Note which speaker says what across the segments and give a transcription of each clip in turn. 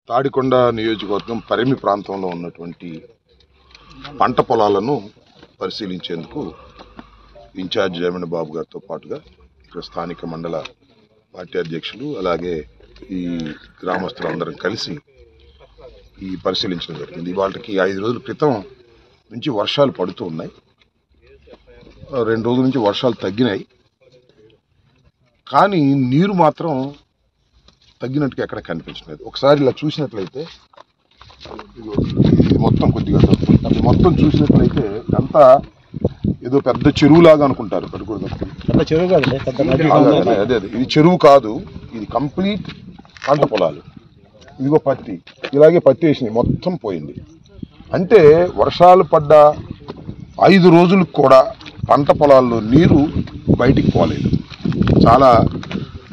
Speaker 1: తాడికొండ నియోజకవర్గం పరిమి ప్రాంతంలో ఉన్నటువంటి పంట పొలాలను పరిశీలించేందుకు ఇన్ఛార్జ్ జయమణి బాబు గారితో పాటుగా ఇక్కడ స్థానిక మండల పార్టీ అధ్యక్షులు అలాగే ఈ గ్రామస్తులందరం కలిసి ఈ పరిశీలించడం జరిగింది. ఇవాళకి 5 రోజుల క్రితం నుంచి వర్షాలు పడుతూ ఉన్నాయి. 2 రోజుల నుంచి వర్షాలు తగ్గినాయి, కానీ నీరు మాత్రం తగ్గినట్టుగా ఎక్కడ కనిపించలేదు. ఒకసారి ఇలా చూసినట్లయితే ఇది మొత్తం కొద్దిగా మొత్తం చూసినట్లయితే అంతా ఏదో పెద్ద చెరువులాగా అనుకుంటారు. అదే ఇది చెరువు కాదు, ఇది కంప్లీట్ పంట పొలాలు. ఇదిగో పత్తి, ఇలాగే పత్తి వేసింది, మొత్తం పోయింది. అంటే వర్షాలు పడ్డ 5 రోజులకు కూడా పంట పొలాల్లో నీరు బయటికి పోలేదు. చాలా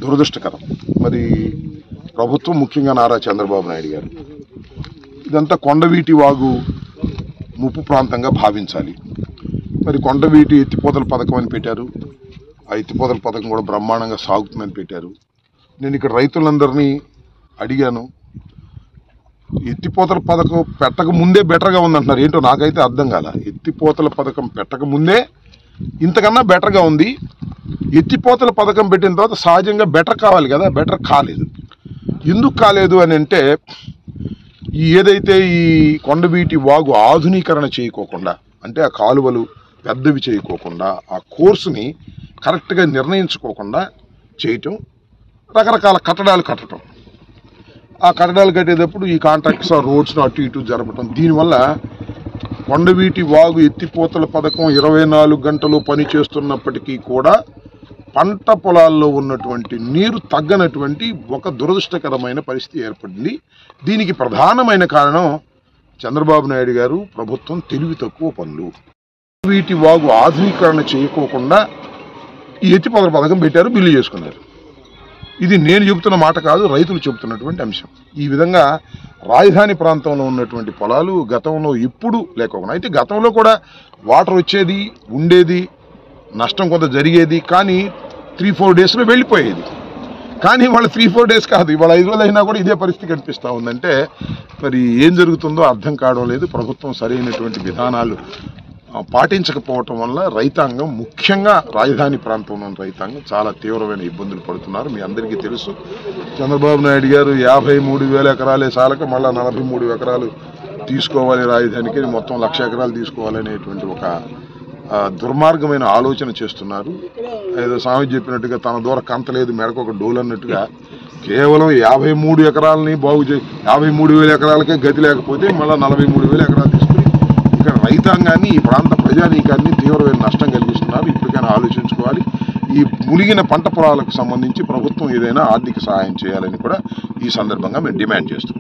Speaker 1: దురదృష్టకరం. మరి ప్రభుత్వం, ముఖ్యంగా నారా చంద్రబాబు నాయుడు గారు ఇదంతా కొండవీటి వాగు ముప్పు ప్రాంతంగా భావించాలి. మరి కొండవీటి ఎత్తిపోతల పథకం అని పెట్టారు. ఆ ఎత్తిపోతల పథకం కూడా బ్రహ్మాండంగా సాగుతుందని పెట్టారు. నేను ఇక్కడ రైతులందరినీ అడిగాను, ఎత్తిపోతల పథకం పెట్టక ముందే బెటర్గా ఉందంటున్నారు. ఏంటో నాకైతే అర్థం కాల. ఎత్తిపోతల పథకం పెట్టక ముందే ఇంతకన్నా బెటర్గా ఉంది. ఎత్తిపోతల పథకం పెట్టిన తర్వాత సహజంగా బెటర్ కావాలి కదా, బెటర్ కాలేదు. ఎందుకు కాలేదు అని అంటే, ఏదైతే ఈ కొండవీటి వాగు ఆధునీకరణ చేయకోకుండా, అంటే ఆ కాలువలు పెద్దవి చేయకోకుండా, ఆ కోర్సుని కరెక్ట్గా నిర్ణయించుకోకుండా చేయటం, రకరకాల కట్టడాలు కట్టడం, ఆ కట్టడాలు కట్టేటప్పుడు ఈ కాంట్రాక్ట్స్ ఆ రోడ్స్ను అటు ఇటు జరపడం, దీనివల్ల కొండవీటి వాగు ఎత్తిపోతల పథకం 24 గంటలు పనిచేస్తున్నప్పటికీ కూడా పంట పొలాల్లో ఉన్నటువంటి నీరు తగ్గనటువంటి ఒక దురదృష్టకరమైన పరిస్థితి ఏర్పడింది. దీనికి ప్రధానమైన కారణం చంద్రబాబు నాయుడు గారు ప్రభుత్వం తెలివి తక్కువ పనులు. వీటి వాగు ఆధునీకరణ చేయకోకుండా ఈ ఎత్తిపోతల పథకం పెట్టారు, బిల్లు చేసుకున్నారు. ఇది నేను చెబుతున్న మాట కాదు, రైతులు చెబుతున్నటువంటి అంశం. ఈ విధంగా రాజధాని ప్రాంతంలో ఉన్నటువంటి పొలాలు గతంలో ఎప్పుడు లేకపోయినా, అయితే గతంలో కూడా వాటర్ వచ్చేది, ఉండేది, నష్టం కొంత జరిగేది, కానీ 3-4 డేస్లో వెళ్ళిపోయేది. కానీ వాళ్ళ 3-4 డేస్ కాదు, ఇవాళ 5 రోజులు అయినా కూడా ఇదే పరిస్థితి కనిపిస్తూ ఉందంటే మరి ఏం జరుగుతుందో అర్థం కావడం లేదు. ప్రభుత్వం సరైనటువంటి విధానాలు పాటించకపోవటం వల్ల రైతాంగం, ముఖ్యంగా రాజధాని ప్రాంతంలో ఉన్న రైతాంగం చాలా తీవ్రమైన ఇబ్బందులు పడుతున్నారు. మీ అందరికీ తెలుసు, చంద్రబాబు నాయుడు గారు 53,000 ఎకరాలే చాలక మళ్ళీ 43 ఎకరాలు తీసుకోవాలి రాజధానికి, మొత్తం 1,00,000 ఎకరాలు తీసుకోవాలనేటువంటి ఒక దుర్మార్గమైన ఆలోచన చేస్తున్నారు. ఏదో స్వామి చెప్పినట్టుగా తన దూర కంతలేదు మెడకు ఒక డోలు అన్నట్టుగా కేవలం 53 ఎకరాలని బాగు 53,000 ఎకరాలకే గతి లేకపోతే మళ్ళీ 43,000 ఎకరాలు తీసుకుని ఇక్కడ రైతాంగాన్ని, ఈ ప్రాంత ప్రజానీకాన్ని తీవ్రమైన నష్టం కలిగిస్తున్నారు. ఇప్పటికైనా ఆలోచించుకోవాలి. ఈ మునిగిన పంట పొలాలకు సంబంధించి ప్రభుత్వం ఏదైనా ఆర్థిక సహాయం చేయాలని కూడా ఈ సందర్భంగా మేము డిమాండ్ చేస్తున్నాం.